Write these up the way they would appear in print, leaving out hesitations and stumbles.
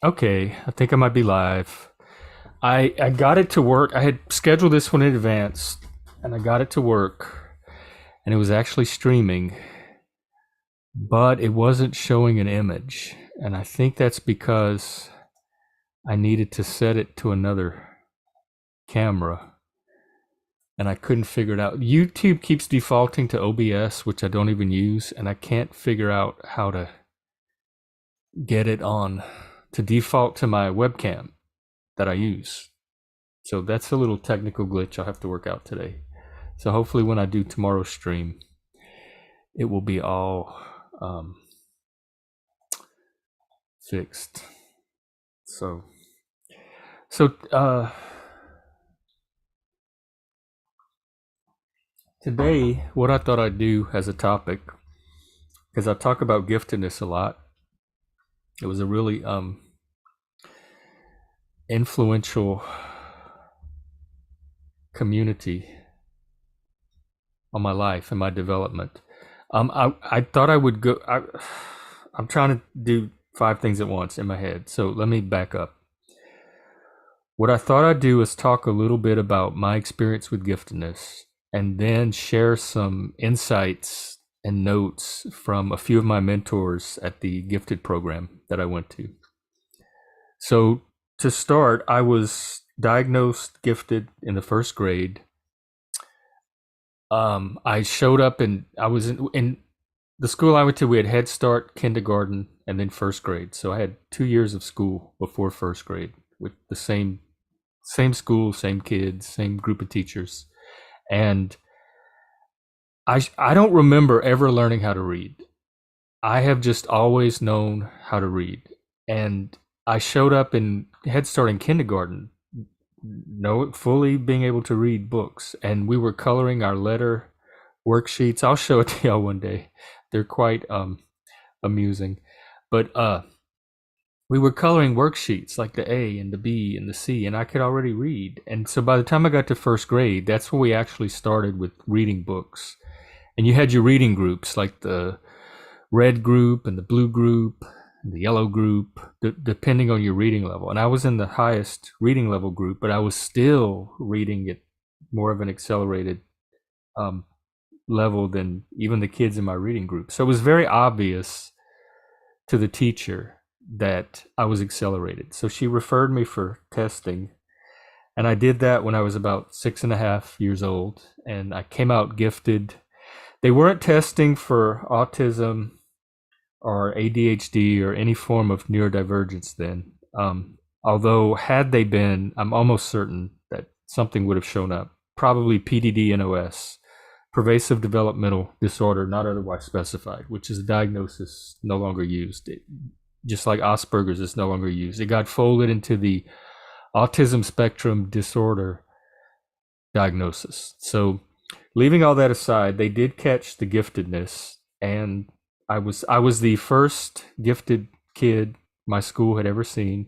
Okay, I think I might be live. I got it to work. I had scheduled this one in advance, and I got it to work, and it was actually streaming, but it wasn't showing an image. And I think that's because I needed to set it to another camera, and I couldn't figure it out. YouTube keeps defaulting to OBS, which I don't even use, and I can't figure out how to get it on to default to my webcam that I use. So that's a little technical glitch I'll have to work out today. So hopefully when I do tomorrow's stream, it will be all fixed. So today, what I thought I'd do as a topic, because I talk about giftedness a lot. It was a really influential community on my life and my development. I thought I would go. I'm trying to do 5 things at once in my head. So let me back up. What I thought I'd do is talk a little bit about my experience with giftedness and then share some insights and notes from a few of my mentors at the gifted program that I went to. So to start, I was diagnosed gifted in the 1st grade. I showed up and I was in the school I went to. We had Head Start, kindergarten, and then 1st grade. So I had 2 years of school before 1st grade with the same school, same kids, same group of teachers. And I don't remember ever learning how to read. I have just always known how to read. And I showed up in Head Start and kindergarten, fully being able to read books. And we were coloring our letter worksheets. I'll show it to y'all one day. They're quite amusing. But we were coloring worksheets like the A and the B and the C, and I could already read. And so by the time I got to 1st grade, that's when we actually started with reading books. And you had your reading groups like the red group and the blue group and the yellow group, depending on your reading level. And I was in the highest reading level group, but I was still reading at more of an accelerated level than even the kids in my reading group. So it was very obvious to the teacher that I was accelerated. So she referred me for testing. And I did that when I was about 6.5 years old. And I came out gifted. They weren't testing for autism or ADHD or any form of neurodivergence then. Although had they been, I'm almost certain that something would have shown up. Probably PDD-NOS, pervasive developmental disorder not otherwise specified, which is a diagnosis no longer used. Just like Asperger's is no longer used. It got folded into the autism spectrum disorder diagnosis. So leaving all that aside, they did catch the giftedness, and I was the first gifted kid my school had ever seen.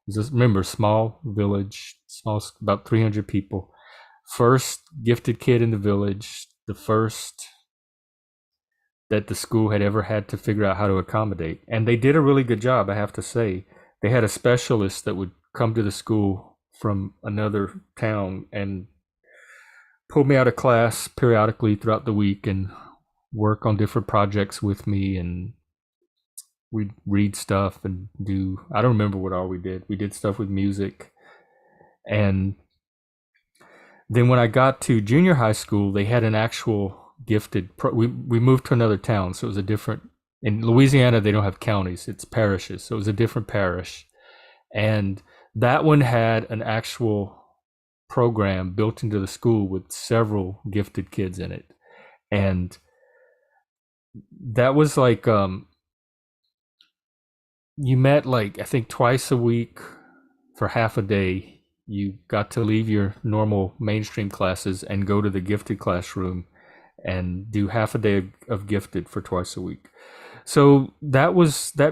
It was, remember, small village, about 300 people. First gifted kid in the village, the first that the school had ever had to figure out how to accommodate. And they did a really good job, I have to say. They had a specialist that would come to the school from another town and pull me out of class periodically throughout the week and work on different projects with me. And we'd read stuff and do, I don't remember what all we did. We did stuff with music. And then when I got to junior high school, they had an actual gifted we moved to another town, so it was a different, in Louisiana they don't have counties, it's parishes, so it was a different parish. And that one had an actual program built into the school with several gifted kids in it. And that was like you met like I think twice a week for half a day. You got to leave your normal mainstream classes and go to the gifted classroom and do half a day of gifted for twice a week. So that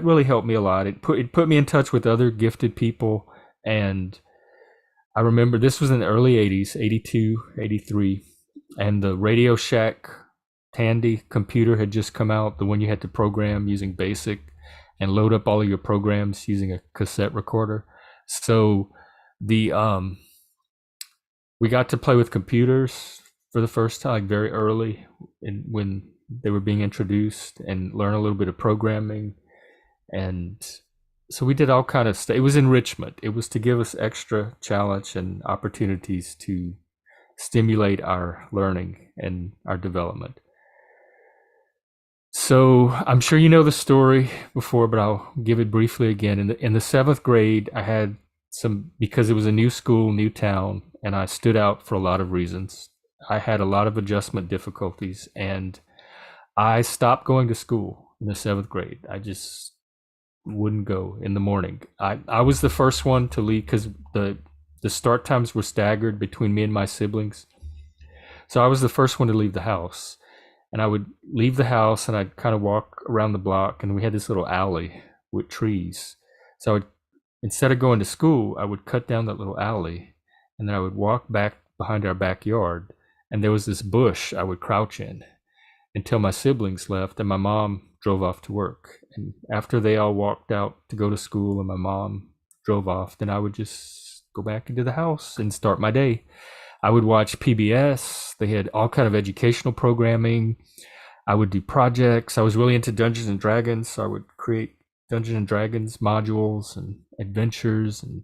really helped me a lot. It put me in touch with other gifted people. And I remember this was in the early 80s, 82, 83, and the Radio Shack Tandy computer had just come out, the one you had to program using BASIC. and load up all of your programs using a cassette recorder. So the we got to play with computers for the first time, like very early when they were being introduced, and learn a little bit of programming. And so we did all kind of stuff. It was enrichment. It was to give us extra challenge and opportunities to stimulate our learning and our development. So I'm sure you know the story before, but I'll give it briefly again. In the seventh grade, I had some, because it was a new school, new town, and I stood out for a lot of reasons. I had a lot of adjustment difficulties, and I stopped going to school in the seventh grade. I just wouldn't go in the morning. I was the first one to leave because the start times were staggered between me and my siblings. So I was the first one to leave the house. And I would leave the house and I'd kind of walk around the block, and we had this little alley with trees. So I would, instead of going to school, I would cut down that little alley, and then I would walk back behind our backyard, and there was this bush I would crouch in until my siblings left and my mom drove off to work. And after they all walked out to go to school and my mom drove off, then I would just go back into the house and start my day. I would watch PBS. They had all kind of educational programming. I would do projects. I was really into Dungeons and Dragons, so I would create Dungeons and Dragons modules and adventures, and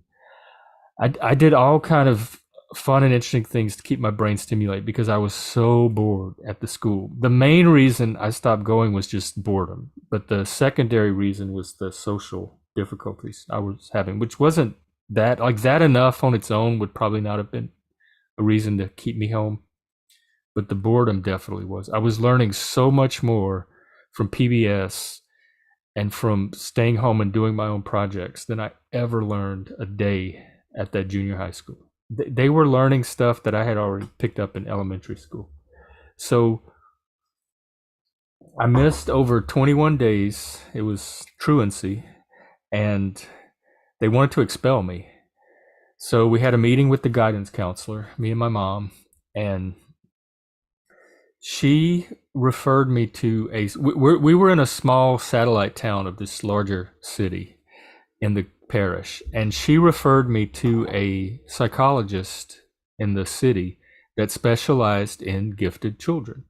I did all kind of fun and interesting things to keep my brain stimulated because I was so bored at the school. The main reason I stopped going was just boredom, but the secondary reason was the social difficulties I was having, which wasn't that enough on its own would probably not have been a reason to keep me home, but the boredom definitely was. I was learning so much more from PBS and from staying home and doing my own projects than I ever learned a day at that junior high school. They were learning stuff that I had already picked up in elementary school. So I missed over 21 days. It was truancy, and they wanted to expel me. So we had a meeting with the guidance counselor, me and my mom, and she referred me to we were in a small satellite town of this larger city in the parish, and she referred me to a psychologist in the city that specialized in gifted children.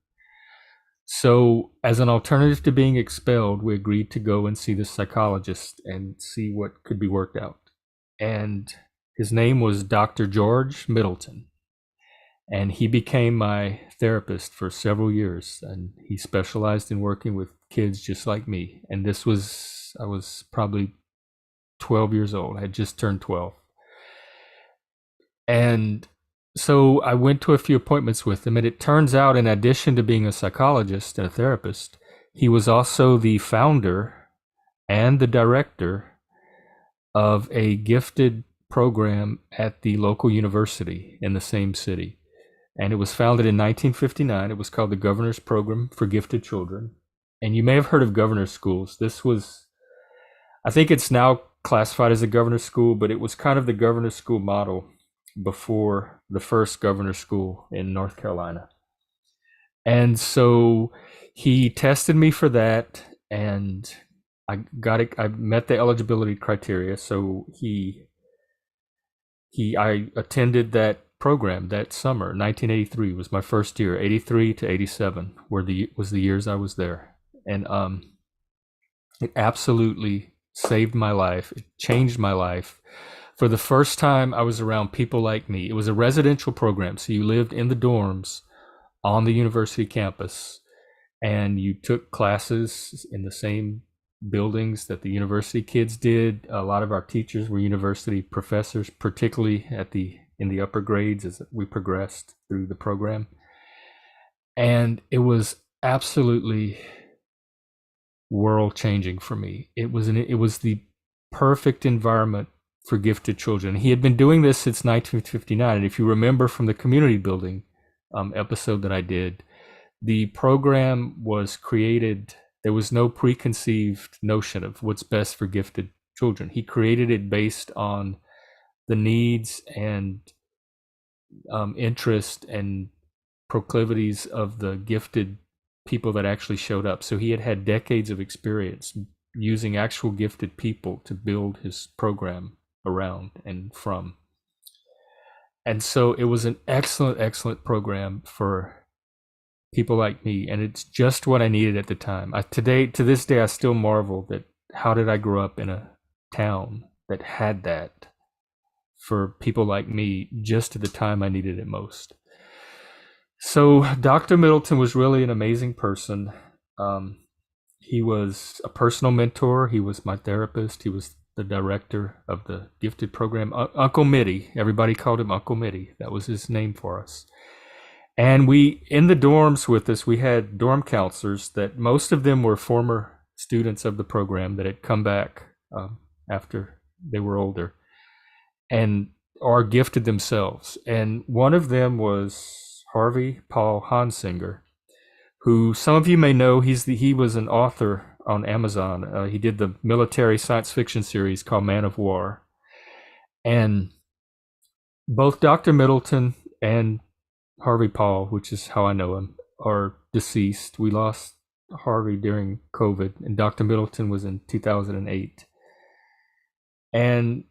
So as an alternative to being expelled, we agreed to go and see the psychologist and see what could be worked out. And his name was Dr. George Middleton, and he became my therapist for several years, and he specialized in working with kids just like me. And I was probably 12 years old. I had just turned 12. And so I went to a few appointments with him, and it turns out, in addition to being a psychologist and a therapist, he was also the founder and the director of a gifted program at the local university in the same city. And it was founded in 1959. It was called the Governor's Program for Gifted Children. And you may have heard of Governor's Schools. I think it's now classified as a Governor's School, but it was kind of the Governor's School model before the first Governor's School in North Carolina. And so he tested me for that, and I got it. I met the eligibility criteria. So I attended that program that summer. 1983 was my first year. 83 to 87 was the years I was there, and it absolutely saved my life. It changed my life. For the first time, I was around people like me. It was a residential program, so you lived in the dorms on the university campus, and you took classes in the same buildings that the university kids did. A lot of our teachers were university professors, particularly in the upper grades as we progressed through the program. And it was absolutely world changing for me. It was the perfect environment for gifted children. He had been doing this since 1959. And if you remember from the community building episode that I did, the program was created. There was no preconceived notion of what's best for gifted children. He created it based on the needs and interest and proclivities of the gifted people that actually showed up. So he had decades of experience using actual gifted people to build his program around and from. And so it was an excellent, excellent program for people like me, and it's just what I needed at the time. To this day, I still marvel that how did I grow up in a town that had that for people like me just at the time I needed it most. So Dr. Middleton was really an amazing person. He was a personal mentor. He was my therapist. He was the director of the gifted program. Uncle Mitty. Everybody called him Uncle Mitty. That was his name for us. And in the dorms with us, we had dorm counselors that most of them were former students of the program that had come back after they were older and are gifted themselves. And one of them was Harvey Paul Hansinger, who some of you may know. He was an author on Amazon. He did the military science fiction series called Man of War. And both Dr. Middleton and Harvey Paul, which is how I know him, are deceased. We lost Harvey during COVID, and Dr. Middleton was in 2008. And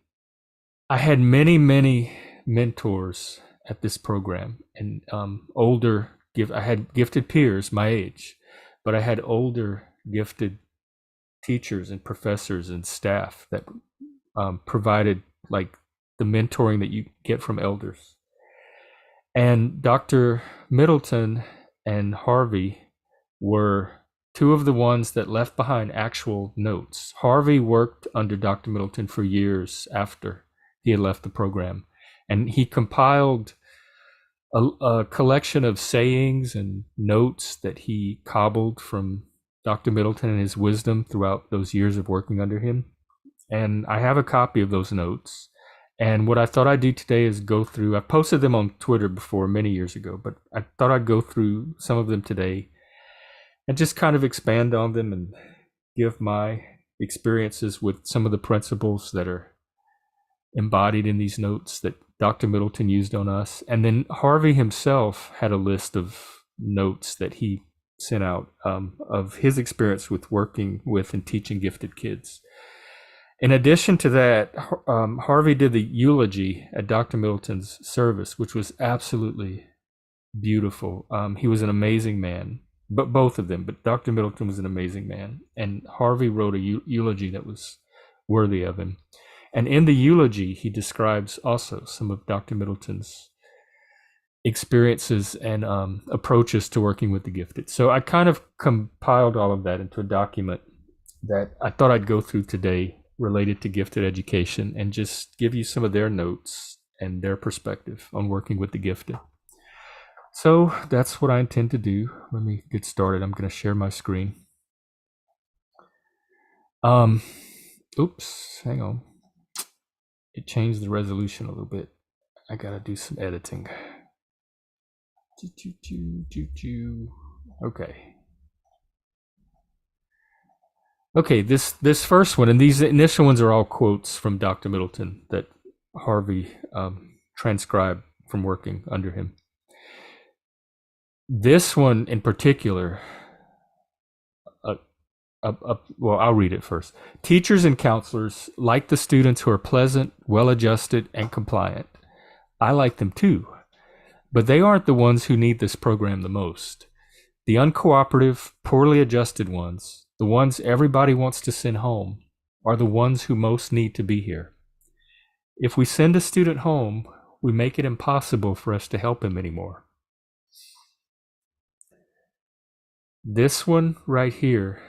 I had many, many mentors at this program, and I had gifted peers my age, but I had older gifted teachers and professors and staff that provided like the mentoring that you get from elders. And Dr. Middleton and Harvey were two of the ones that left behind actual notes. Harvey worked under Dr. Middleton for years after he had left the program, and he compiled a collection of sayings and notes that he cobbled from Dr. Middleton and his wisdom throughout those years of working under him. And I have a copy of those notes. And what I thought I'd do today is go through, I posted them on Twitter before many years ago, but I thought I'd go through some of them today and just kind of expand on them and give my experiences with some of the principles that are embodied in these notes that Dr. Middleton used on us. And then Harvey himself had a list of notes that he sent out of his experience with working with and teaching gifted kids. In addition to that, Harvey did the eulogy at Dr. Middleton's service, which was absolutely beautiful. He was an amazing man, but both of them, but Dr. Middleton was an amazing man. And Harvey wrote a eulogy that was worthy of him. And in the eulogy, he describes also some of Dr. Middleton's experiences and approaches to working with the gifted. So I kind of compiled all of that into a document that I thought I'd go through today related to gifted education and just give you some of their notes and their perspective on working with the gifted. So that's what I intend to do. Let me get started. I'm going to share my screen. Oops, hang on. It changed the resolution a little bit. I got to do some editing. Okay, this first one, and these initial ones are all quotes from Dr. Middleton that Harvey transcribed from working under him. This one in particular, well, I'll read it first. Teachers and counselors like the students who are pleasant, well-adjusted, and compliant. I like them too, but they aren't the ones who need this program the most. The uncooperative, poorly adjusted ones, the ones everybody wants to send home, are the ones who most need to be here. If we send a student home, we make it impossible for us to help him anymore. This one right here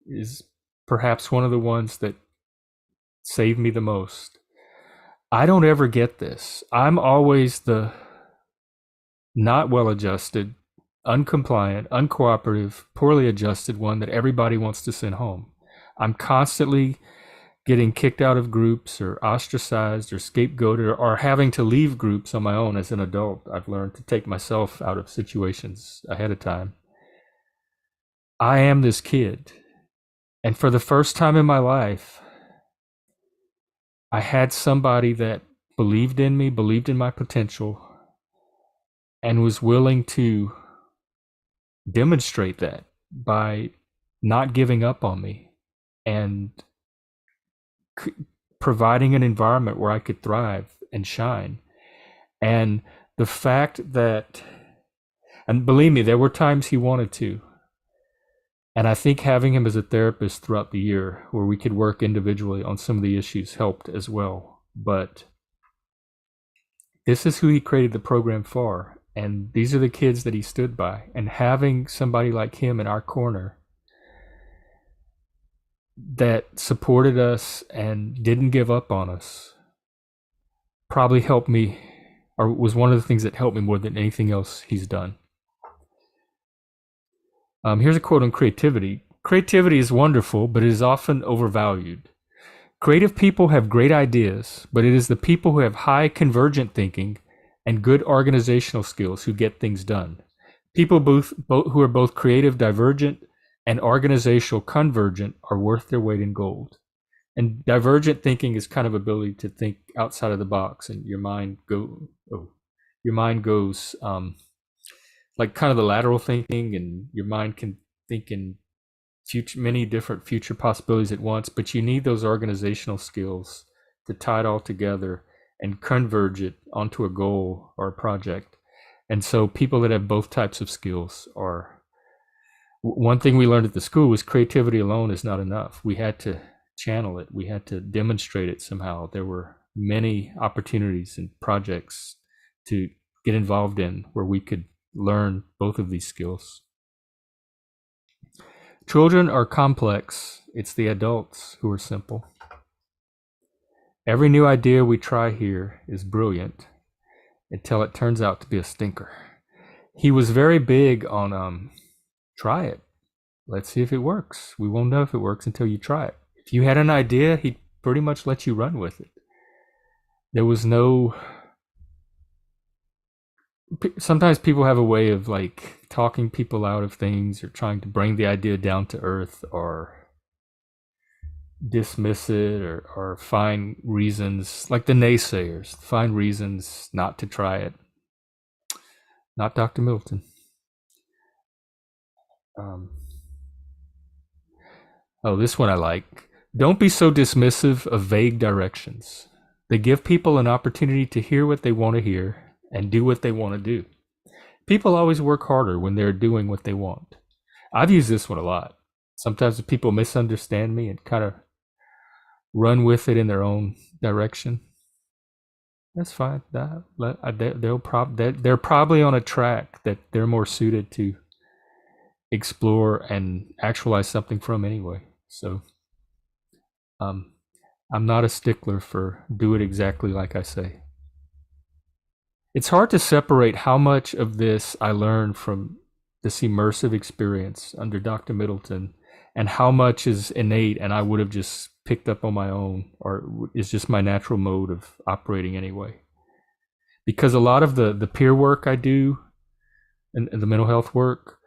is perhaps one of the ones that saved me the most. I don't ever get this. I'm always the not well-adjusted, uncompliant, uncooperative, poorly adjusted one that everybody wants to send home. I'm constantly getting kicked out of groups or ostracized or scapegoated or having to leave groups on my own as an adult. I've learned to take myself out of situations ahead of time. I am this kid. And for the first time in my life, I had somebody that believed in me, believed in my potential, and was willing to demonstrate that by not giving up on me and providing an environment where I could thrive and shine. And the fact that, and believe me, there were times he wanted to. And I think having him as a therapist throughout the year where we could work individually on some of the issues helped as well. But this is who he created the program for. And these are the kids that he stood by. And having somebody like him in our corner that supported us and didn't give up on us probably helped me, or was one of the things that helped me more than anything else he's done. Here's a quote on creativity. Creativity is wonderful, but it is often overvalued. Creative people have great ideas, but it is the people who have high convergent thinking and good organizational skills who get things done. People who are both creative divergent and organizational convergent are worth their weight in gold. And divergent thinking is kind of ability to think outside of the box, and your mind goes like kind of the lateral thinking, and your mind can think in many different future possibilities at once, but you need those organizational skills to tie it all together and converge it onto a goal or a project. And so people that have both types of skills are, one thing we learned at the school was creativity alone is not enough. We had to channel it. We had to demonstrate it somehow. There were many opportunities and projects to get involved in where we could learn both of these skills. Children are complex. It's the adults who are simple. Every new idea we try here is brilliant until it turns out to be a stinker. He was very big on try it. Let's see if it works. We won't know if it works until you try it. If you had an idea, he'd pretty much let you run with it. There was no... Sometimes people have a way of like talking people out of things or trying to bring the idea down to earth or dismiss it or find reasons, like the naysayers, find reasons not to try it. Not Dr. Middleton. This one I like. Don't be so dismissive of vague directions. They give people an opportunity to hear what they want to hear and do what they want to do. People always work harder when they're doing what they want. I've used this one a lot. Sometimes people misunderstand me and kind of run with it in their own direction. That's fine. They're probably on a track that they're more suited to explore and actualize something from anyway. So I'm not a stickler for do it exactly like I say. It's hard to separate how much of this I learned from this immersive experience under Dr. Middleton and how much is innate and I would have just picked up on my own or is just my natural mode of operating anyway. Because a lot of the peer work I do and the mental health work,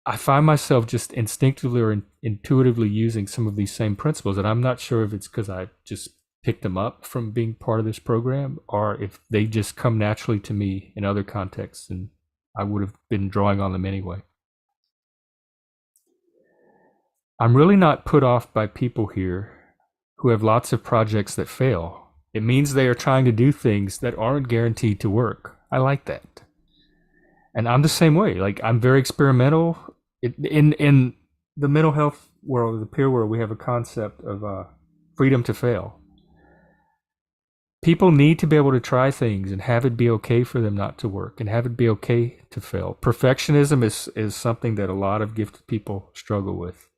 I find myself just instinctively or intuitively using some of these same principles. And I'm not sure if it's because I just picked them up from being part of this program or if they just come naturally to me in other contexts and I would have been drawing on them anyway. I'm really not put off by people here who have lots of projects that fail. It means they are trying to do things that aren't guaranteed to work. I like that. And I'm the same way. Like, I'm very experimental. In the mental health world, the peer world, we have a concept of freedom to fail. People need to be able to try things and have it be okay for them not to work and have it be okay to fail. Perfectionism is something that a lot of gifted people struggle with.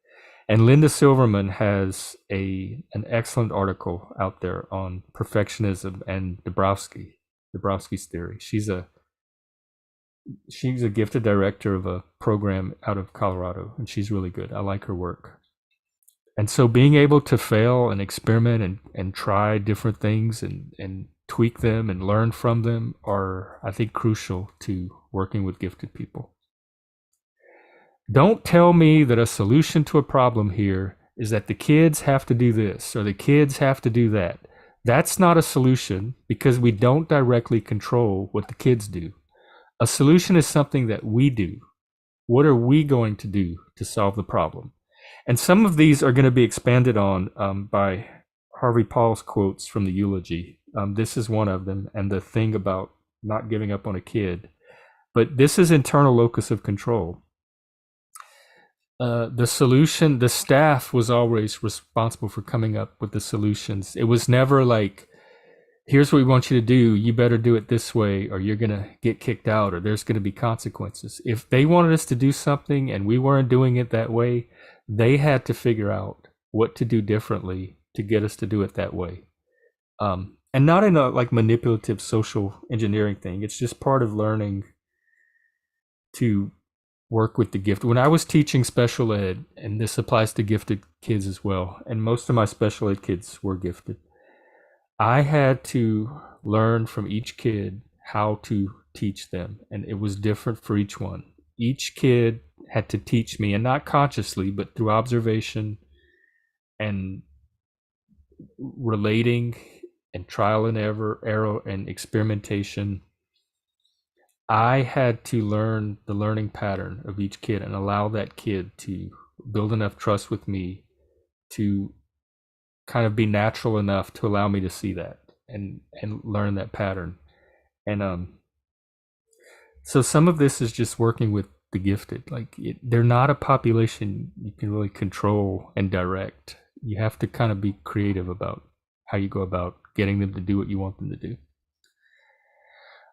And Linda Silverman has an excellent article out there on perfectionism and Dabrowski's theory. She's a gifted director of a program out of Colorado, and she's really good. I like her work. And so being able to fail and experiment and try different things and tweak them and learn from them are, I think, crucial to working with gifted people. Don't tell me that a solution to a problem here is that the kids have to do this or the kids have to do that. That's not a solution because we don't directly control what the kids do. A solution is something that we do. What are we going to do to solve the problem? And some of these are going to be expanded on by Harvey Paul's quotes from the eulogy. This is one of them, and the thing about not giving up on a kid. But this is internal locus of control. The solution, the staff was always responsible for coming up with the solutions. It was never like, here's what we want you to do. You better do it this way, or you're going to get kicked out, or there's going to be consequences. If they wanted us to do something and we weren't doing it that way, they had to figure out what to do differently to get us to do it that way. And not in a like manipulative social engineering thing. It's just part of learning to work with the gift. When I was teaching special ed, and this applies to gifted kids as well, and most of my special ed kids were gifted, I had to learn from each kid how to teach them, and it was different for each one. Each kid had to teach me, and not consciously, but through observation and relating and trial and error and experimentation. I had to learn the learning pattern of each kid and allow that kid to build enough trust with me to kind of be natural enough to allow me to see that and learn that pattern. And so some of this is just working with the gifted. Like they're not a population you can really control and direct. You have to kind of be creative about how you go about getting them to do what you want them to do.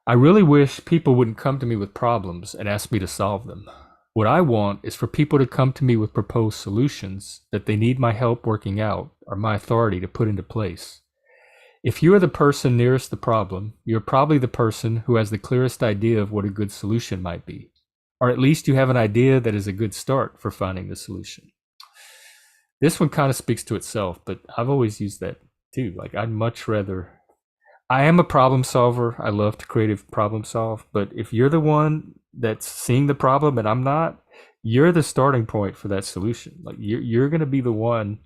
I really wish people wouldn't come to me with problems and ask me to solve them. What I want is for people to come to me with proposed solutions that they need my help working out or my authority to put into place. If you are the person nearest the problem, you're probably the person who has the clearest idea of what a good solution might be, or at least you have an idea that is a good start for finding the solution. This one kind of speaks to itself, but I've always used that too. Like I'd much rather, I am a problem solver. I love to creative problem solve, but if you're the one that's seeing the problem and I'm not, you're the starting point for that solution. Like you're going to be the one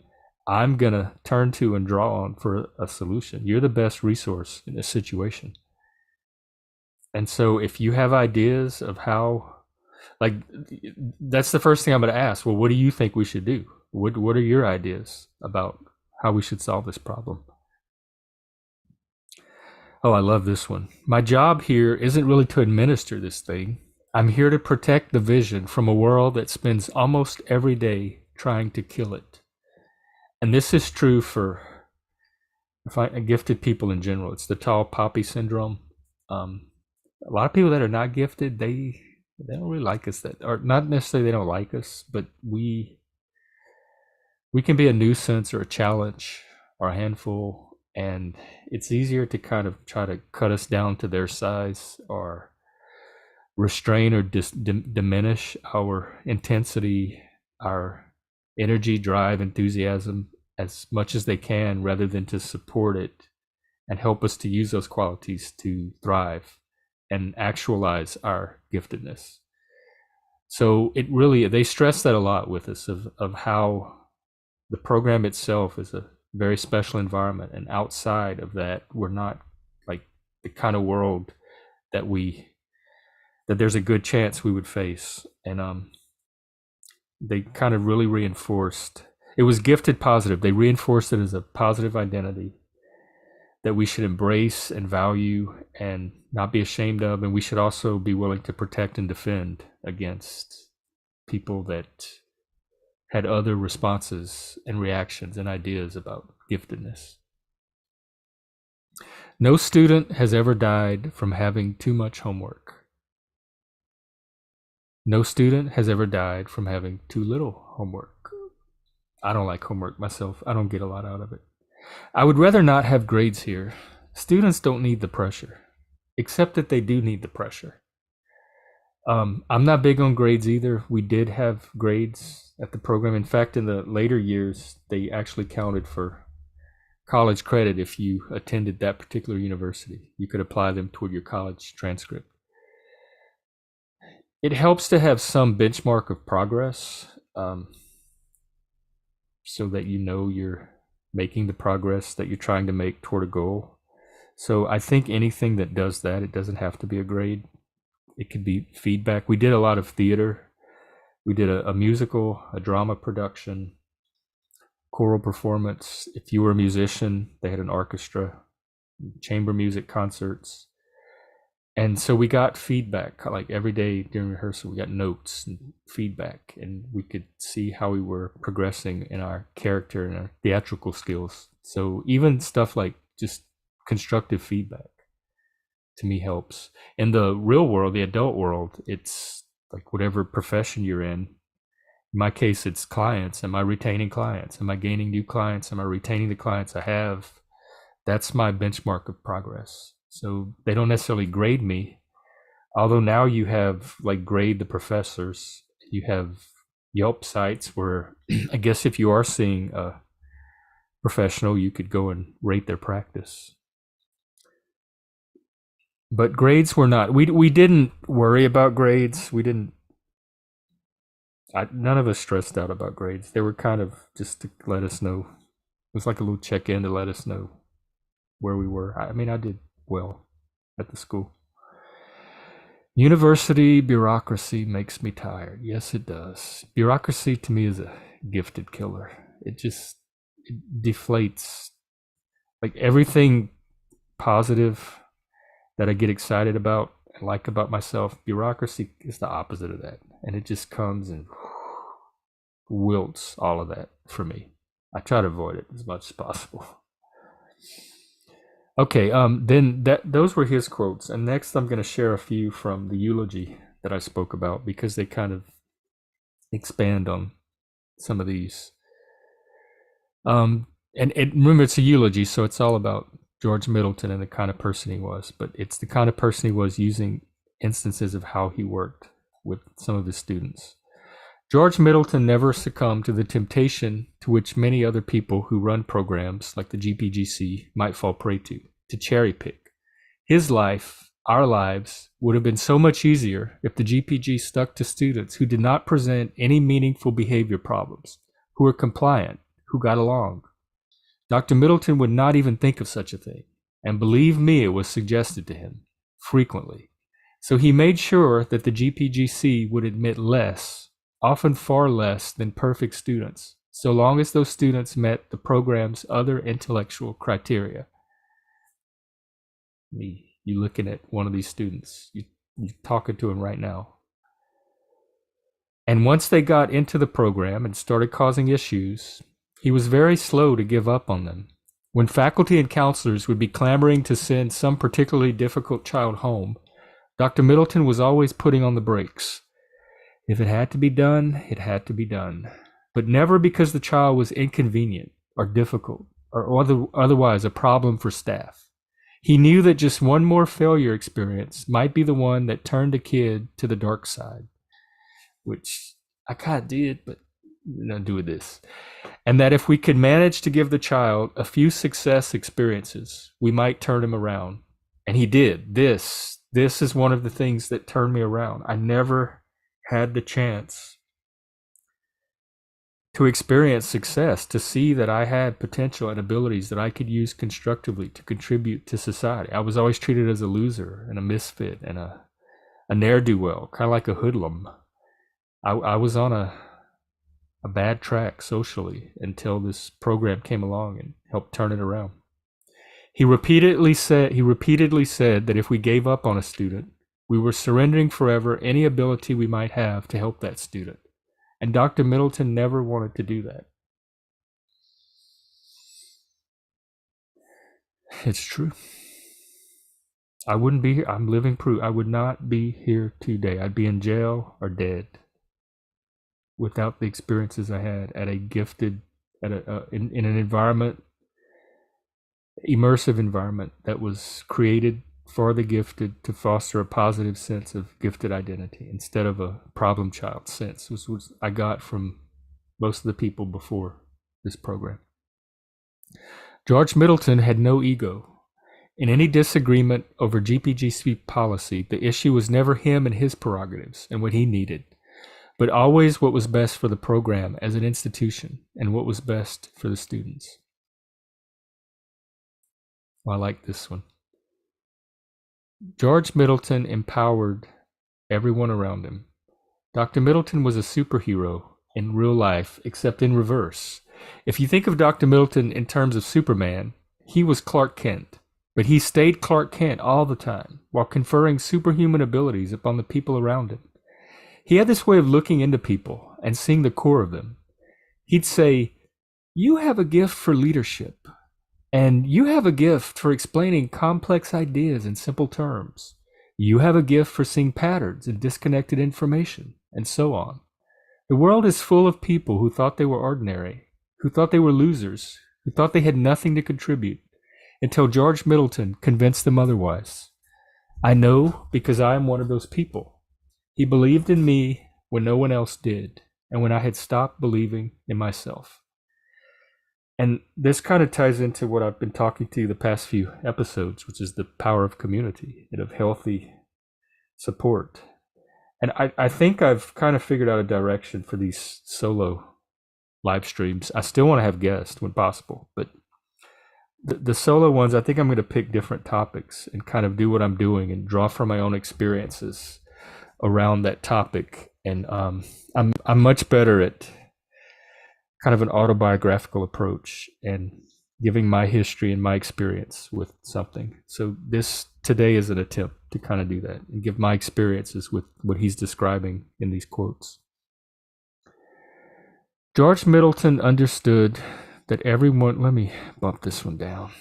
I'm going to turn to and draw on for a solution. You're the best resource in this situation. And so if you have ideas of how, like, that's the first thing I'm going to ask. Well, what do you think we should do? What are your ideas about how we should solve this problem? Oh, I love this one. My job here isn't really to administer this thing. I'm here to protect the vision from a world that spends almost every day trying to kill it. And this is true for gifted people in general. It's the tall poppy syndrome. A lot of people that are not gifted, they don't really like us, that, or not necessarily they don't like us, but we can be a nuisance or a challenge or a handful, and it's easier to kind of try to cut us down to their size or restrain or diminish our intensity, our energy, drive, enthusiasm as much as they can, rather than to support it and help us to use those qualities to thrive and actualize our giftedness. So it really, they stress that a lot with us of how the program itself is a very special environment, and outside of that, we're not like the kind of world that there's a good chance we would face. And they kind of really reinforced, it was gifted positive. They reinforced it as a positive identity that we should embrace and value and not be ashamed of, and we should also be willing to protect and defend against people that had other responses and reactions and ideas about giftedness. No student has ever died from having too much homework. No student has ever died from having too little homework. I don't like homework myself. I don't get a lot out of it. I would rather not have grades here. Students don't need the pressure, except that they do need the pressure. I'm not big on grades either. We did have grades at the program. In fact, in the later years, they actually counted for college credit. If you attended that particular university, you could apply them toward your college transcript. It helps to have some benchmark of progress, so that you know you're making the progress that you're trying to make toward a goal. So I think anything that does that, it doesn't have to be a grade. It could be feedback. We did a lot of theater. We did a musical, a drama production. choral performance. If you were a musician, they had an orchestra, chamber music concerts. And so we got feedback, like every day during rehearsal, we got notes and feedback, and we could see how we were progressing in our character and our theatrical skills. So even stuff like just constructive feedback to me helps. In the real world, the adult world, it's like whatever profession you're in. In my case, it's clients. Am I retaining clients? Am I gaining new clients? Am I retaining the clients I have? That's my benchmark of progress. So they don't necessarily grade me, although now you have like grade the professors. You have Yelp sites where I guess if you are seeing a professional, you could go and rate their practice. But grades were not. We didn't worry about grades. We didn't. None of us stressed out about grades. They were kind of just to let us know. It was like a little check-in to let us know where we were. I mean, I did well at the school. University bureaucracy makes me tired. Yes, it does. Bureaucracy to me is a gifted killer. It deflates like everything positive that I get excited about and like about myself. Bureaucracy is the opposite of that, and it just comes and wilts all of that for me. I try to avoid it as much as possible. Okay, then those were his quotes, and next I'm going to share a few from the eulogy that I spoke about because they kind of expand on some of these. And remember, it's a eulogy, so it's all about George Middleton and the kind of person he was, but it's the kind of person he was using instances of how he worked with some of his students. George Middleton never succumbed to the temptation to which many other people who run programs like the GPGC might fall prey to cherry pick. His life, our lives, would have been so much easier if the GPG stuck to students who did not present any meaningful behavior problems, who were compliant, who got along. Dr. Middleton would not even think of such a thing, and believe me, it was suggested to him frequently. So he made sure that the GPGC would admit less, often far less than perfect students, so long as those students met the program's other intellectual criteria. You looking at one of these students, you're talking to him right now. And once they got into the program and started causing issues, he was very slow to give up on them. When faculty and counselors would be clamoring to send some particularly difficult child home, Dr. Middleton was always putting on the brakes. If it had to be done, it had to be done. But never because the child was inconvenient or difficult or otherwise a problem for staff. He knew that just one more failure experience might be the one that turned a kid to the dark side, which I kind of did, but not do with this. And that if we could manage to give the child a few success experiences, we might turn him around. And he did. This is one of the things that turned me around. I never had the chance to experience success, to see that I had potential and abilities that I could use constructively to contribute to society. I was always treated as a loser and a misfit and a ne'er-do-well, kind of like a hoodlum. I was on a bad track socially until this program came along and helped turn it around. He repeatedly said that if we gave up on a student, we were surrendering forever any ability we might have to help that student. And Dr. Middleton never wanted to do that. It's true. I wouldn't be here. I'm living proof. I would not be here today. I'd be in jail or dead without the experiences I had at a gifted, in an environment, immersive environment that was created for the gifted to foster a positive sense of gifted identity instead of a problem child sense, which was I got from most of the people before this program. George Middleton had no ego. In any disagreement over GPGC policy, the issue was never him and his prerogatives and what he needed, but always what was best for the program as an institution and what was best for the students. Well, I like this one. George Middleton empowered everyone around him. Dr. Middleton was a superhero in real life, except in reverse. If you think of Dr. Middleton in terms of Superman, he was Clark Kent, but he stayed Clark Kent all the time while conferring superhuman abilities upon the people around him. He had this way of looking into people and seeing the core of them. He'd say, "You have a gift for leadership, and you have a gift for explaining complex ideas in simple terms. You have a gift for seeing patterns in disconnected information," and so on. The world is full of people who thought they were ordinary, who thought they were losers, who thought they had nothing to contribute, until George Middleton convinced them otherwise. I know because I am one of those people. He believed in me when no one else did, and when I had stopped believing in myself. And this kind of ties into what I've been talking to the past few episodes, which is the power of community and of healthy support. And I think I've kind of figured out a direction for these solo live streams. I still want to have guests when possible, but the solo ones, I think I'm going to pick different topics and kind of do what I'm doing and draw from my own experiences around that topic. And I'm much better at kind of an autobiographical approach and giving my history and my experience with something. So this today is an attempt to kind of do that and give my experiences with what he's describing in these quotes. George Middleton understood that everyone, let me bump this one down.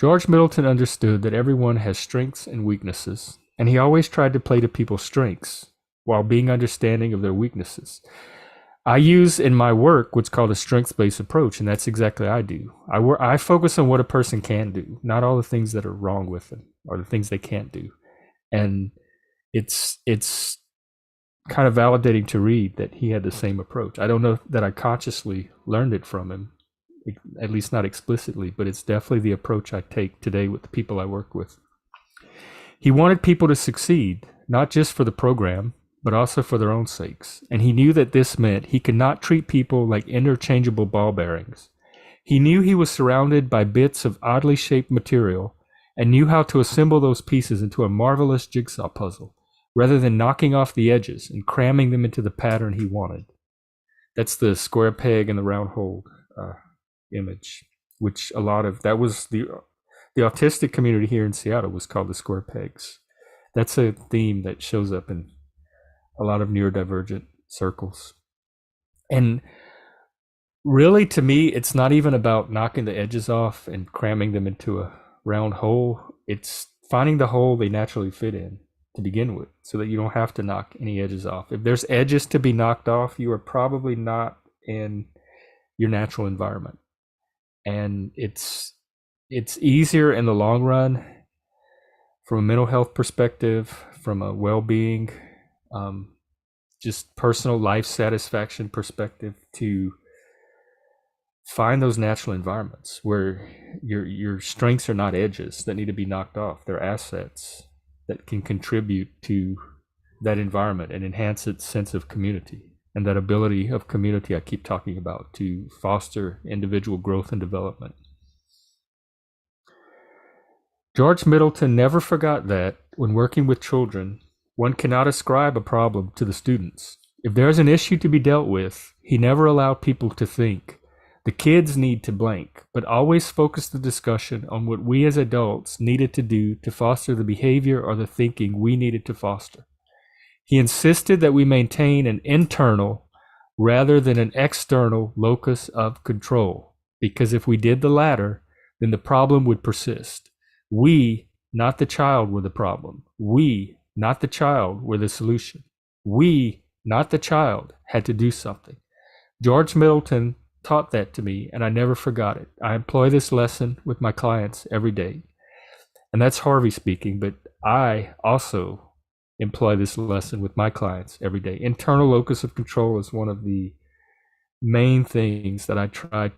George Middleton understood that everyone has strengths and weaknesses, and he always tried to play to people's strengths while being understanding of their weaknesses. I use in my work what's called a strengths-based approach, and that's exactly what I do. I focus on what a person can do, not all the things that are wrong with them or the things they can't do. And it's kind of validating to read that he had the same approach. I don't know that I consciously learned it from him, at least not explicitly, but it's definitely the approach I take today with the people I work with. He wanted people to succeed, not just for the program, but also for their own sakes. And he knew that this meant he could not treat people like interchangeable ball bearings. He knew he was surrounded by bits of oddly shaped material and knew how to assemble those pieces into a marvelous jigsaw puzzle, rather than knocking off the edges and cramming them into the pattern he wanted. That's the square peg and the round hole image, which that was the autistic community here in Seattle was called the square pegs. That's a theme that shows up in a lot of neurodivergent circles. And really, to me, it's not even about knocking the edges off and cramming them into a round hole. It's finding the hole they naturally fit in to begin with, so that you don't have to knock any edges off. If there's edges to be knocked off, you are probably not in your natural environment. And it's easier in the long run from a mental health perspective, from a well-being, just personal life satisfaction perspective, to find those natural environments where your strengths are not edges that need to be knocked off. They're assets that can contribute to that environment and enhance its sense of community and that ability of community I keep talking about to foster individual growth and development. George Middleton never forgot that, when working with children, one cannot ascribe a problem to the students. If there is an issue to be dealt with, he never allowed people to think, "The kids need to blank," but always focused the discussion on what we as adults needed to do to foster the behavior or the thinking we needed to foster. He insisted that we maintain an internal rather than an external locus of control, because if we did the latter, then the problem would persist. We, not the child, were the problem. We, not the child, were the solution. We, not the child, had to do something. George Middleton taught that to me, and I never forgot it. I employ this lesson with my clients every day. And that's Harvey speaking, but I also employ this lesson with my clients every day. Internal locus of control is one of the main things that I try to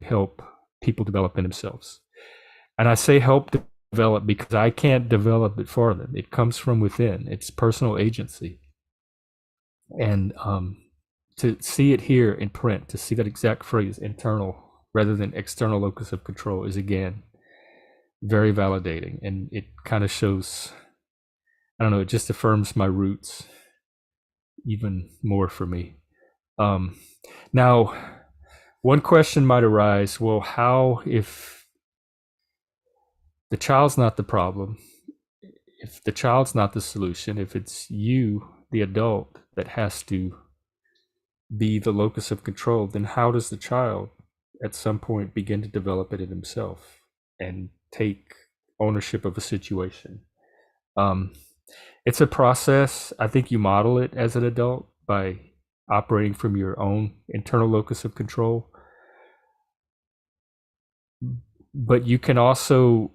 help people develop in themselves. And I say help develop because I can't develop it for them. It comes from within. It's personal agency. And to see it here in print, to see that exact phrase, internal rather than external locus of control, is again very validating. And it kind of shows, I don't know, it just affirms my roots even more for me. Now, one question might arise, well, how if the child's not the problem, if the child's not the solution, if it's you, the adult, that has to be the locus of control, then how does the child at some point begin to develop it in himself and take ownership of a situation? It's a process. I think you model it as an adult by operating from your own internal locus of control. But you can also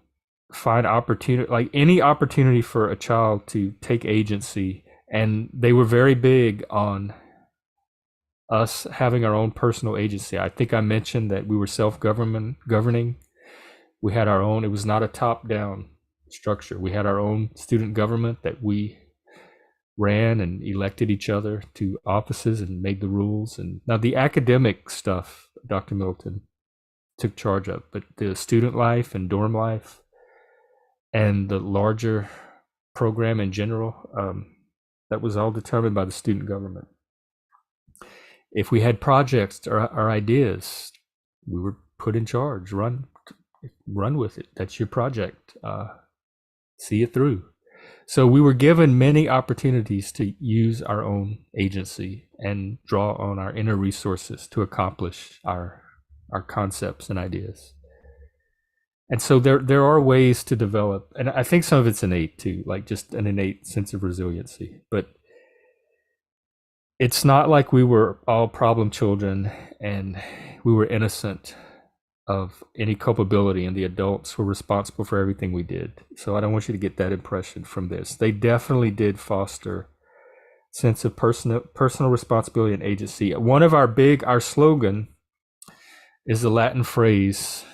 find opportunity, like any opportunity for a child to take agency. And they were very big on us having our own personal agency. I think I mentioned that we were governing. We had our own, it was not a top-down structure. We had our own student government that we ran and elected each other to offices and made the rules. And now the academic stuff, Dr. Middleton took charge of, but the student life and dorm life and the larger program in general, that was all determined by the student government. If we had projects or ideas, we were put in charge. Run with it. That's your project. See it through. So we were given many opportunities to use our own agency and draw on our inner resources to accomplish our concepts and ideas. And so there are ways to develop, and I think some of it's innate too, like just an innate sense of resiliency. But it's not like we were all problem children and we were innocent of any culpability, and the adults were responsible for everything we did. So I don't want you to get that impression from this. They definitely did foster sense of personal responsibility and agency. One of our slogan is the Latin phrase.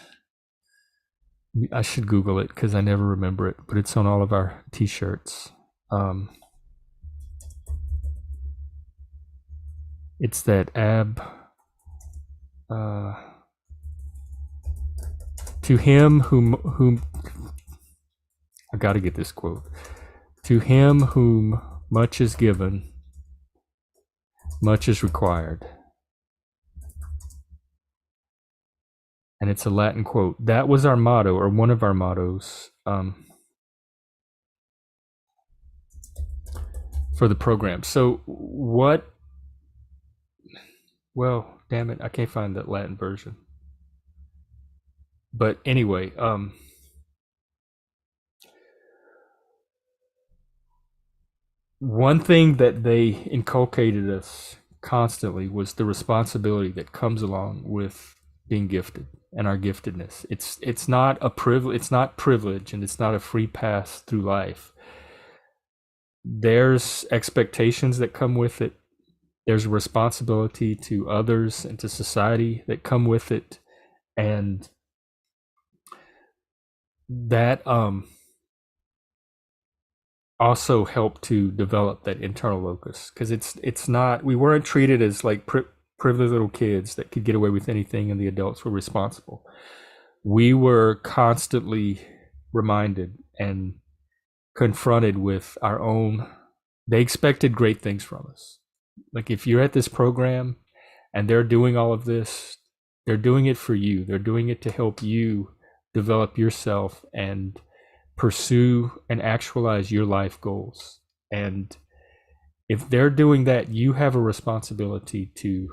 I should Google it because I never remember it, but it's on all of our t-shirts. It's that to him whom I got to get this quote. To him whom much is given, much is required. And it's a Latin quote. That was our motto, or one of our mottos, for the program. So well, damn it, I can't find that Latin version. But anyway, one thing that they inculcated us constantly was the responsibility that comes along with being gifted and our giftedness. It's not a privilege. It's not privilege, and it's not a free pass through life. There's expectations that come with it. There's a responsibility to others and to society that come with it, and that also helped to develop that internal locus, because it's not, we weren't treated as like privileged little kids that could get away with anything and the adults were responsible. We were constantly reminded and confronted with our own, they expected great things from us. Like, if you're at this program and they're doing all of this, they're doing it for you. They're doing it to help you develop yourself and pursue and actualize your life goals. And if they're doing that, you have a responsibility to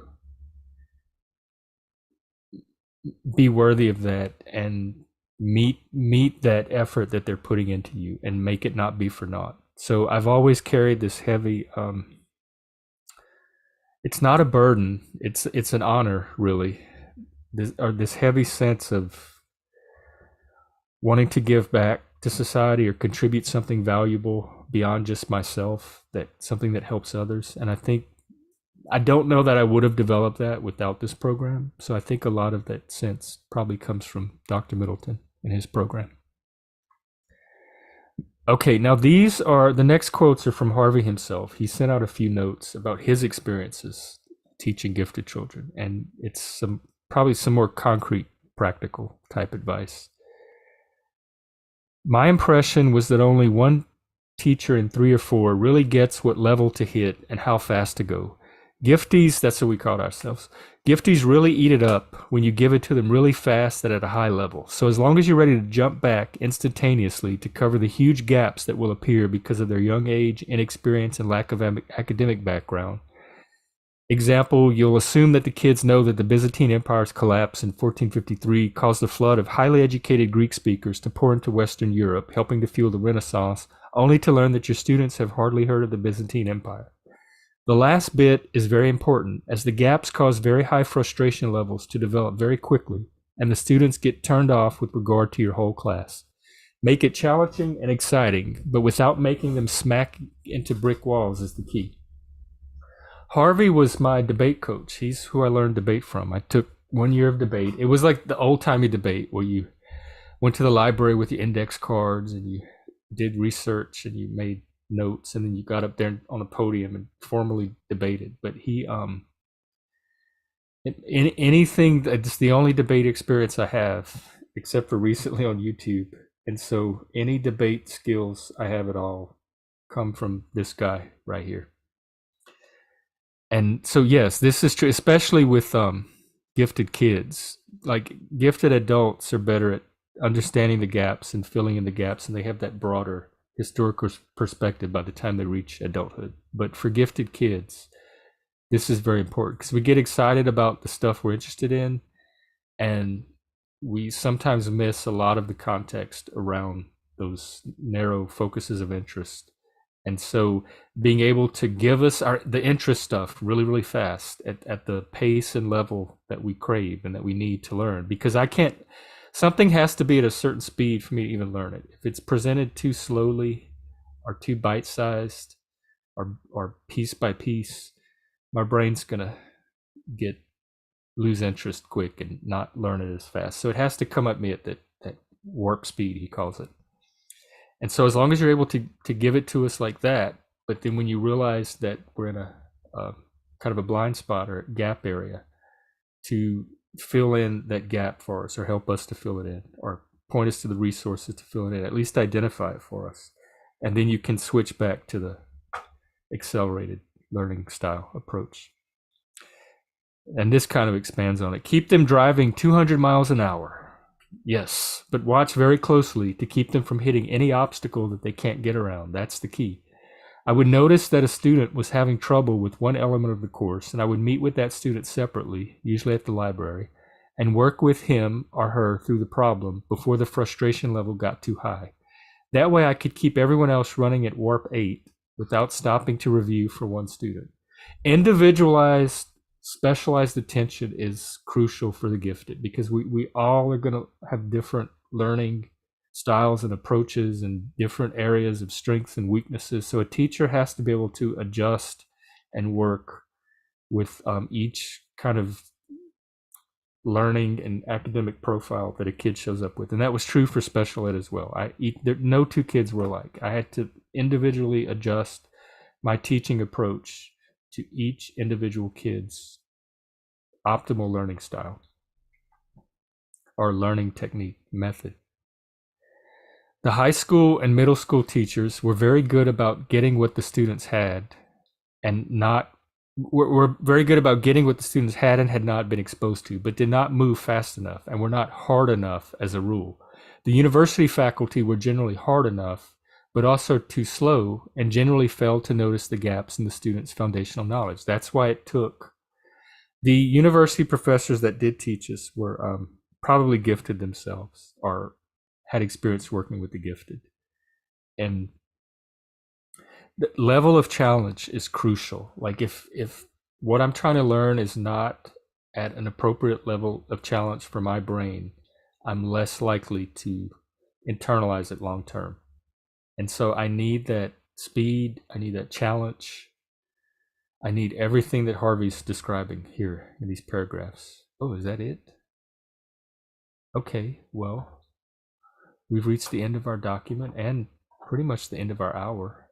be worthy of that and meet that effort that they're putting into you and make it not be for naught. So I've always carried this heavy, it's not a burden, it's an honor, really, this heavy sense of wanting to give back to society or contribute something valuable beyond just myself, that something that helps others. And I don't know that I would have developed that without this program. So I think a lot of that sense probably comes from Dr. Middleton and his program. Okay, now the next quotes are from Harvey himself. He sent out a few notes about his experiences teaching gifted children, and it's probably some more concrete, practical type advice. My impression was that only one teacher in 3 or 4 really gets what level to hit and how fast to go. Gifties, that's what we called ourselves. Gifties really eat it up when you give it to them really fast and at a high level. So as long as you're ready to jump back instantaneously to cover the huge gaps that will appear because of their young age, inexperience, and lack of academic background. Example, you'll assume that the kids know that the Byzantine Empire's collapse in 1453 caused a flood of highly educated Greek speakers to pour into Western Europe, helping to fuel the Renaissance, only to learn that your students have hardly heard of the Byzantine Empire. The last bit is very important, as the gaps cause very high frustration levels to develop very quickly, and the students get turned off with regard to your whole class. Make it challenging and exciting, but without making them smack into brick walls is the key. Harvey was my debate coach. He's who I learned debate from. I took 1 year of debate. It was like the old-timey debate where you went to the library with your index cards and you did research and you made notes, and then you got up there on a podium and formally debated. But he anything, it's the only debate experience I have, except for recently on YouTube. And so any debate skills I have at all come from this guy right here. And so yes, this is true, especially with gifted kids. Like gifted adults are better at understanding the gaps and filling in the gaps, and they have that broader historical perspective by the time they reach adulthood. But for gifted kids, this is very important because we get excited about the stuff we're interested in, and we sometimes miss a lot of the context around those narrow focuses of interest. And so being able to give us the interest stuff really, really fast at the pace and level that we crave and that we need to learn, because something has to be at a certain speed for me to even learn it. If it's presented too slowly or too bite-sized or piece by piece, my brain's gonna lose interest quick and not learn it as fast. So it has to come at me at that warp speed, he calls it. And so as long as you're able to give it to us like that, but then when you realize that we're in a kind of a blind spot or gap area, to fill in that gap for us or help us to fill it in or point us to the resources to fill it in, at least identify it for us. And then you can switch back to the accelerated learning style approach. And this kind of expands on it. Keep them driving 200 miles an hour. Yes, but watch very closely to keep them from hitting any obstacle that they can't get around. That's the key. I would notice that a student was having trouble with one element of the course, and I would meet with that student separately, usually at the library, and work with him or her through the problem before the frustration level got too high. That way I could keep everyone else running at warp 8 without stopping to review for one student. Individualized, specialized attention is crucial for the gifted, because we all are going to have different learning styles and approaches and different areas of strengths and weaknesses. So a teacher has to be able to adjust and work with each kind of learning and academic profile that a kid shows up with. And that was true for special ed as well. No two kids were alike. I had to individually adjust my teaching approach to each individual kid's optimal learning style or learning technique method. The high school and middle school teachers were very good about getting what the students had and were very good about getting what the students had and had not been exposed to, but did not move fast enough and were not hard enough as a rule. The university faculty were generally hard enough, but also too slow, and generally failed to notice the gaps in the students' foundational knowledge. That's why it took. The university professors that did teach us were probably gifted themselves or had experience working with the gifted. And the level of challenge is crucial. Like if what I'm trying to learn is not at an appropriate level of challenge for my brain, I'm less likely to internalize it long term. And so I need that speed, I need that challenge, I need everything that Harvey's describing here in these paragraphs. Oh, is that it? Okay, well, we've reached the end of our document and pretty much the end of our hour.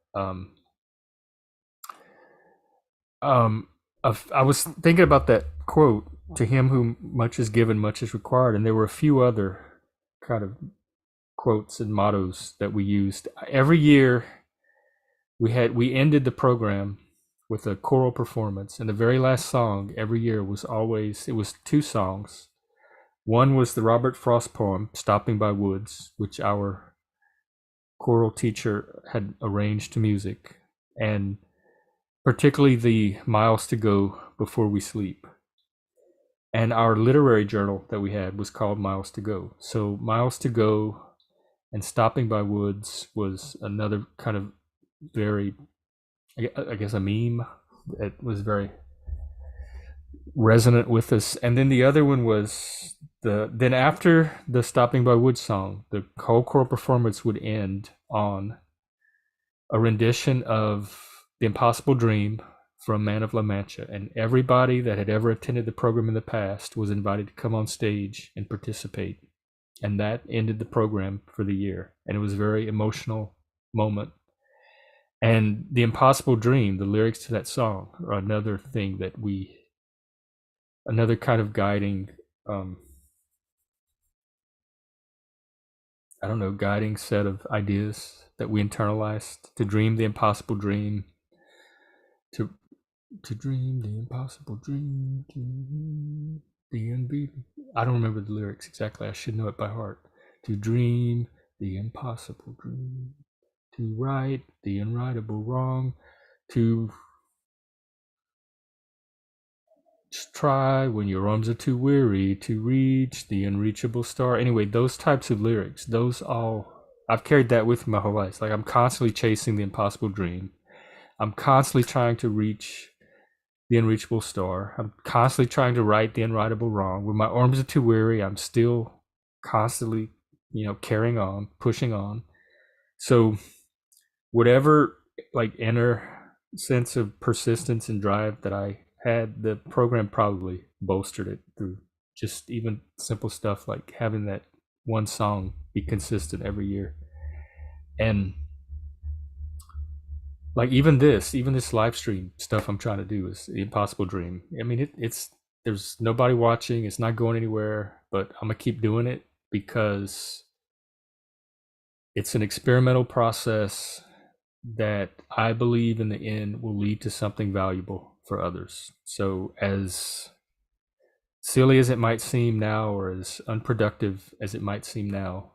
I was thinking about that quote, "To him whom much is given, much is required," and there were a few other kind of quotes and mottos that we used every year. we ended the program with a choral performance, and the very last song every year was always, it was two songs. One was the Robert Frost poem "Stopping by Woods," which our choral teacher had arranged to music, and particularly the "Miles to Go Before We Sleep." And our literary journal that we had was called Miles to Go. So Miles to Go and Stopping by Woods was another kind of very, I guess, a meme that was very resonant with us. And then the other one was then after the Stopping by Woods song, the whole choral performance would end on a rendition of The Impossible Dream from Man of La Mancha, and everybody that had ever attended the program in the past was invited to come on stage and participate. And that ended the program for the year, and it was a very emotional moment. And The Impossible Dream, the lyrics to that song, are another thing that another kind of guiding, I don't know, guiding set of ideas that we internalized: to dream the impossible dream, to dream the impossible dream, to the unbeatable. I don't remember the lyrics exactly. I should know it by heart. To dream the impossible dream, to right the unrightable wrong, to try when your arms are too weary, to reach the unreachable star. Anyway, those types of lyrics, those all, I've carried that with me my whole life. Like, I'm constantly chasing the impossible dream. I'm constantly trying to reach the unreachable star. I'm constantly trying to right the unrightable wrong. When my arms are too weary, I'm still constantly, carrying on, pushing on. So whatever like inner sense of persistence and drive that I had, the program probably bolstered it through just even simple stuff like having that one song be consistent every year. And like even this live stream stuff I'm trying to do is the impossible dream. I mean, it's there's nobody watching, it's not going anywhere, but I'm gonna keep doing it because it's an experimental process that I believe in the end will lead to something valuable for others. So as silly as it might seem now, or as unproductive as it might seem now,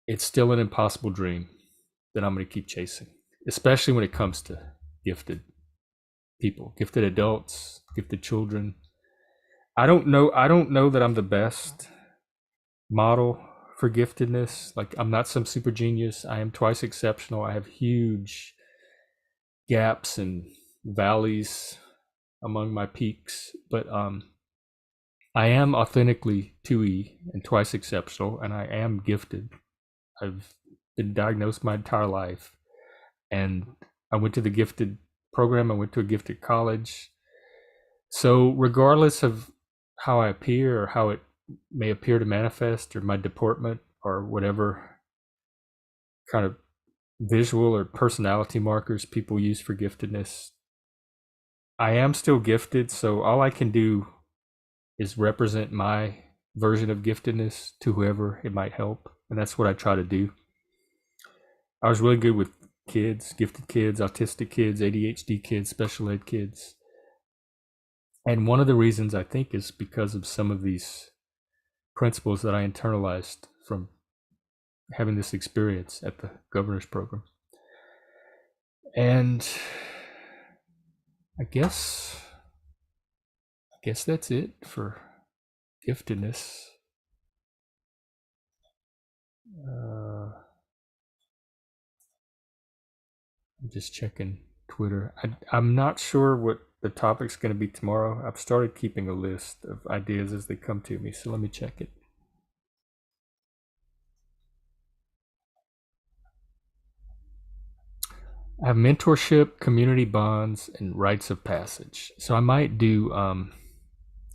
it's still an impossible dream that I'm going to keep chasing, especially when it comes to gifted people, gifted adults, gifted children. I don't know that I'm the best model for giftedness. Like, I'm not some super genius. I am twice exceptional. I have huge gaps and valleys among my peaks, but I am authentically 2E and twice exceptional, and I am gifted. I've been diagnosed my entire life, and I went to the gifted program. I went to a gifted college. So regardless of how I appear or how it may appear to manifest, or my deportment, or whatever kind of visual or personality markers people use for giftedness, I am still gifted. So all I can do is represent my version of giftedness to whoever it might help. And that's what I try to do. I was really good with kids, gifted kids, autistic kids, ADHD kids, special ed kids. And one of the reasons, I think, is because of some of these principles that I internalized from having this experience at the governor's program. And I guess that's it for giftedness. I'm just checking Twitter. I'm not sure what the topic's going to be tomorrow. I've started keeping a list of ideas as they come to me, so let me check it. I have mentorship, community bonds, and rites of passage. So I might do,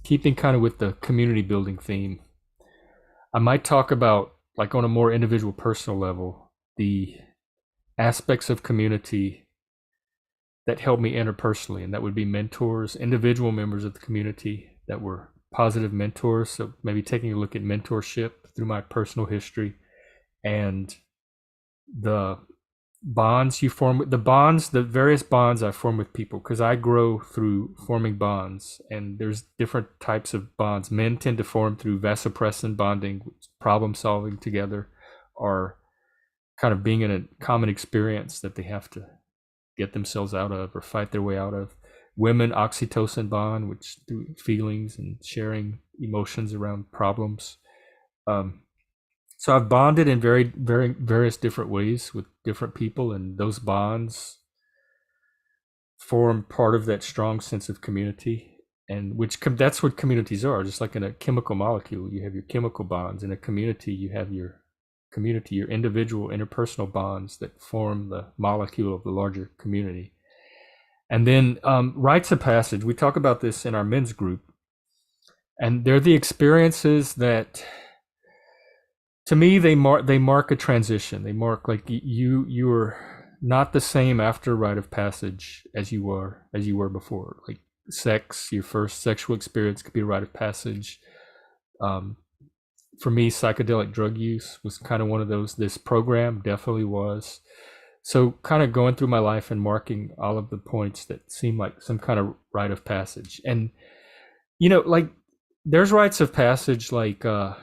keeping kind of with the community building theme, I might talk about, like, on a more individual, personal level, the aspects of community that helped me interpersonally, and that would be mentors, individual members of the community that were positive mentors. So maybe taking a look at mentorship through my personal history, and the bonds you form with the various bonds I form with people, because I grow through forming bonds, and there's different types of bonds. Men tend to form through vasopressin bonding, problem solving together, or kind of being in a common experience that they have to get themselves out of or fight their way out of. Women, oxytocin bond, which through feelings and sharing emotions around problems. Um, so I've bonded in various different ways with different people, and those bonds form part of that strong sense of community. And that's what communities are. Just like in a chemical molecule, you have your chemical bonds. In a community, you have your community, your individual interpersonal bonds that form the molecule of the larger community. And then rites of passage. We talk about this in our men's group, and they're the experiences that, to me, they mark a transition. They mark, like, you are not the same after rite of passage as you were before. Like sex, your first sexual experience could be a rite of passage. For me, psychedelic drug use was kind of one of those. This program definitely was. So kind of going through my life and marking all of the points that seem like some kind of rite of passage. And like, there's rites of passage like I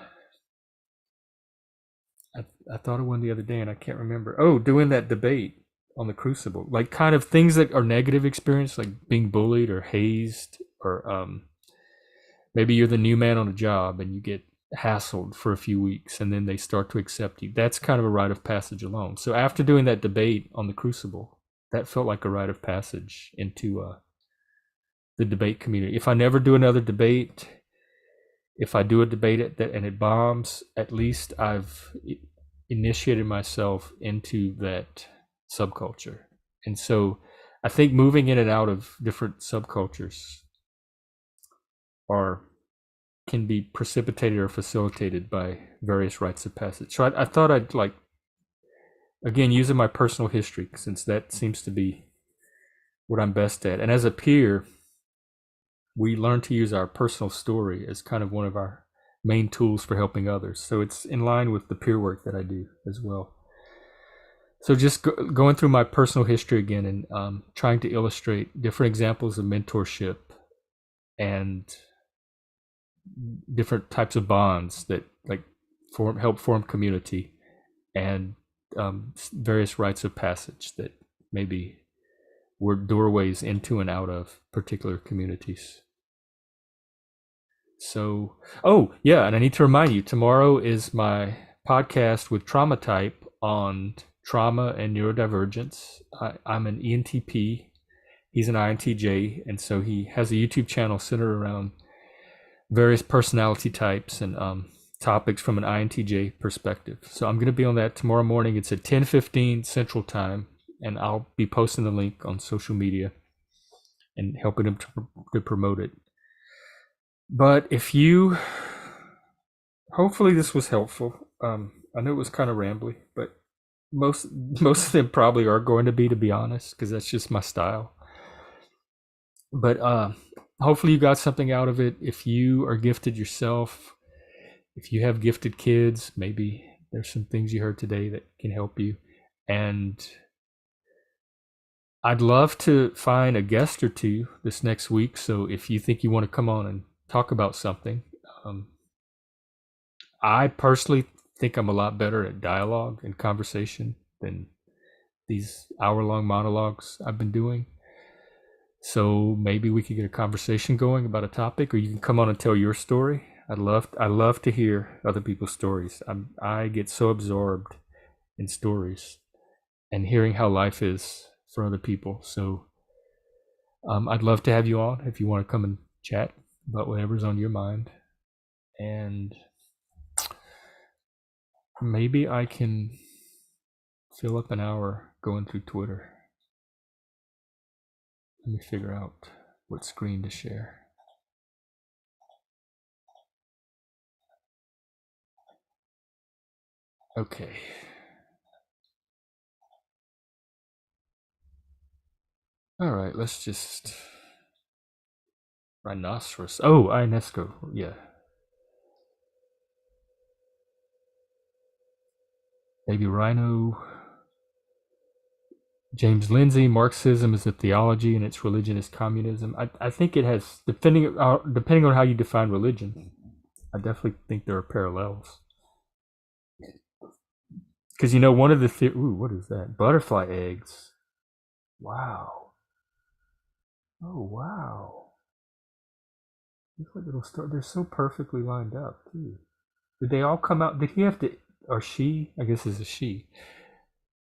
thought of one the other day and I can't remember. Oh, doing that debate on the Crucible, like kind of things that are negative experience, like being bullied or hazed, or maybe you're the new man on a job and you get hassled for a few weeks and then they start to accept you. That's kind of a rite of passage alone. So after doing that debate on the Crucible, that felt like a rite of passage into the debate community. If I never do another debate, if I do a debate and it bombs, at least I've initiated myself into that subculture. And so I think moving in and out of different subcultures can be precipitated or facilitated by various rites of passage. So I thought I'd, like, again, using my personal history, since that seems to be what I'm best at. And as a peer, we learn to use our personal story as kind of one of our main tools for helping others. So it's in line with the peer work that I do as well. So just going through my personal history again, and trying to illustrate different examples of mentorship and different types of bonds that, like, help form community, and various rites of passage that maybe were doorways into and out of particular communities. So, oh yeah, and I need to remind you, tomorrow is my podcast with Trauma Type on trauma and neurodivergence. I'm an ENTP. He's an INTJ, and so he has a YouTube channel centered around various personality types and topics from an INTJ perspective. So I'm going to be on that tomorrow morning. It's at 10:15 Central Time, and I'll be posting the link on social media and helping him to promote it. But hopefully this was helpful. I know it was kind of rambly, but most of them probably are going to be honest, because that's just my style. But hopefully you got something out of it. If you are gifted yourself, if you have gifted kids, maybe there's some things you heard today that can help you. And I'd love to find a guest or two this next week. So if you think you want to come on and talk about something, I personally think I'm a lot better at dialogue and conversation than these hour-long monologues I've been doing. So maybe we could get a conversation going about a topic, or you can come on and tell your story. I love to hear other people's stories. I get so absorbed in stories and hearing how life is for other people. So I'd love to have you on if you want to come and chat about whatever's on your mind. And maybe I can fill up an hour going through Twitter. Let me figure out what screen to share. Okay. All right, let's just rhinoceros. Oh, Ionesco. Yeah. Maybe rhino. James Lindsay, Marxism is a theology and its religion is communism. I think it has, depending on how you define religion, I definitely think there are parallels. Because one of the ooh, what is that? Butterfly eggs. Wow. Oh wow. These little stars. They're so perfectly lined up too. Did they all come out? Did he have to, or she? I guess it's a she.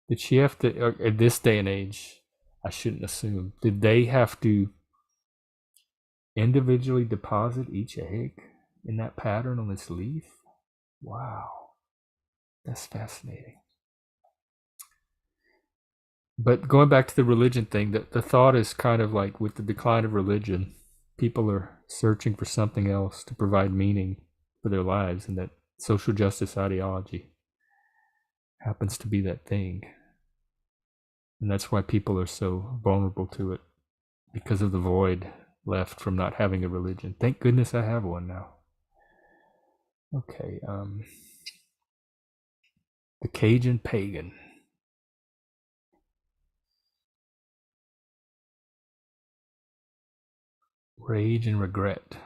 Did she have to? Or at this day and age, I shouldn't assume. Did they have to individually deposit each egg in that pattern on this leaf? Wow, that's fascinating. But going back to the religion thing, the thought is kind of like with the decline of religion, people are searching for something else to provide meaning for their lives, and that social justice ideology happens to be that thing. And that's why people are so vulnerable to it, because of the void left from not having a religion. Thank goodness I have one now. Okay, the Cajun Pagan. Rage and regret.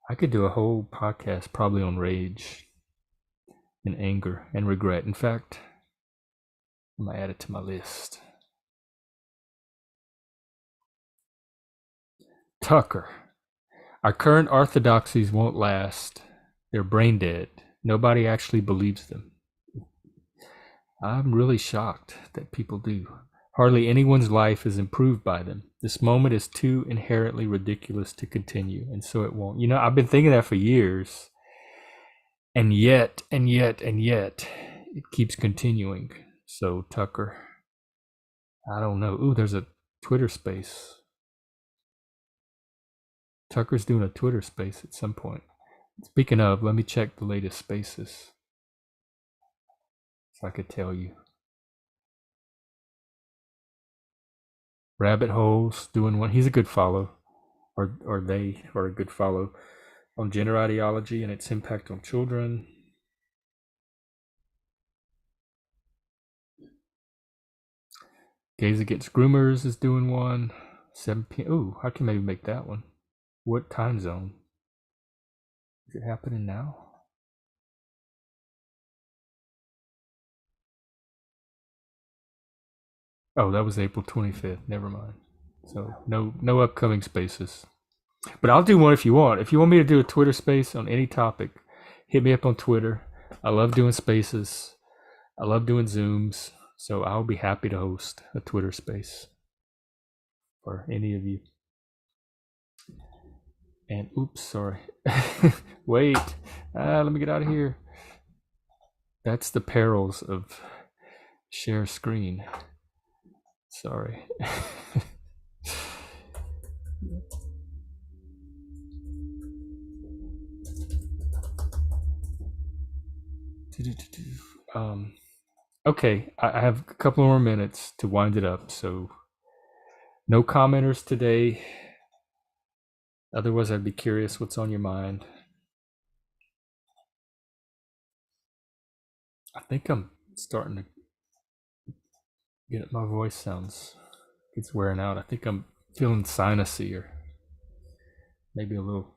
I could do a whole podcast probably on rage and anger and regret. In fact, I'm gonna add it to my list. Tucker. Our current orthodoxies won't last. They're brain dead. Nobody actually believes them. I'm really shocked that people do. Hardly anyone's life is improved by them. This moment is too inherently ridiculous to continue, and so it won't. I've been thinking that for years, and yet, it keeps continuing. So, Tucker, I don't know. Ooh, there's a Twitter space. Tucker's doing a Twitter space at some point. Speaking of, let me check the latest spaces so I could tell you. Rabbit Holes doing one. He's a good follow, or they are a good follow, on gender ideology and its impact on children. Gays Against Groomers is doing one. 7 p.m. Ooh, I can maybe make that one. What time zone? Is it happening now? Oh, that was April 25th. Never mind. So no upcoming spaces. But I'll do one if you want. If you want me to do a Twitter space on any topic, hit me up on Twitter. I love doing spaces. I love doing Zooms. So I'll be happy to host a Twitter space for any of you. And oops, sorry. Wait. Let me get out of here. That's the perils of share screen. Sorry. Okay, I have a couple more minutes to wind it up, so no commenters today. Otherwise, I'd be curious what's on your mind. I think I'm starting to get it. My voice sounds, it's wearing out. I think I'm feeling sinusy or maybe a little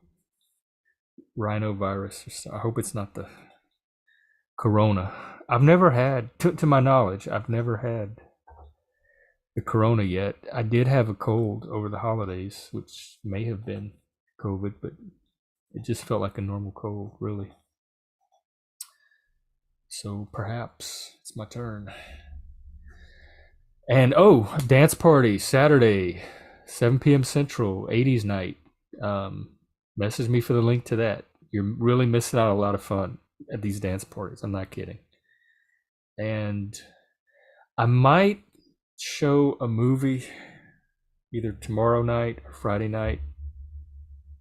rhinovirus. I hope it's not the corona. I've never had, to my knowledge, I've never had the corona yet. I did have a cold over the holidays, which may have been COVID, but it just felt like a normal cold, really. So perhaps it's my turn. And dance party Saturday, 7 p.m. Central, 80s night. Message me for the link to that. You're really missing out on a lot of fun at these dance parties. I'm not kidding. And I might show a movie either tomorrow night or Friday night.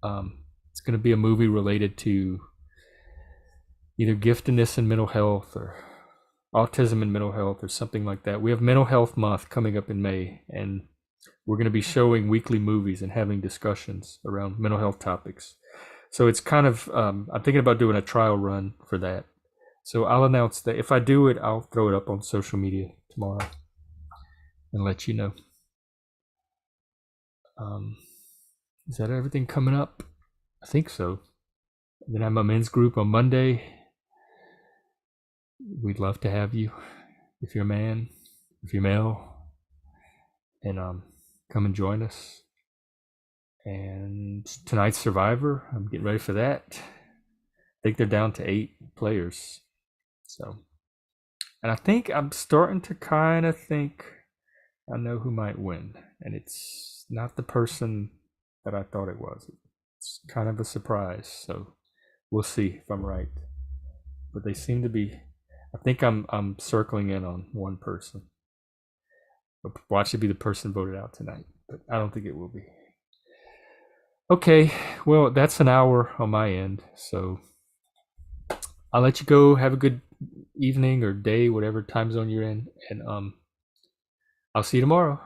It's going to be a movie related to either giftedness and mental health or autism and mental health or something like that. We have Mental Health Month coming up in May, and we're going to be showing weekly movies and having discussions around mental health topics. So it's kind of, I'm thinking about doing a trial run for that. So I'll announce that. If I do it, I'll throw it up on social media tomorrow. and let you know. Is that everything coming up? I think so. Then I have my men's group on Monday. We'd love to have you if you're a man, if you're male, and come and join us. And tonight's Survivor, I'm getting ready for that. I think they're down to 8 players. So, and I think I'm starting to kind of think I know who might win, and it's not the person that I thought it was. It's kind of a surprise, so we'll see if I'm right. But they seem to be. I think I'm circling in on one person. But watch it be the person voted out tonight, but I don't think it will be. Okay, well that's an hour on my end, so I'll let you go. Have a good evening or day, whatever time zone you're in, and I'll see you tomorrow.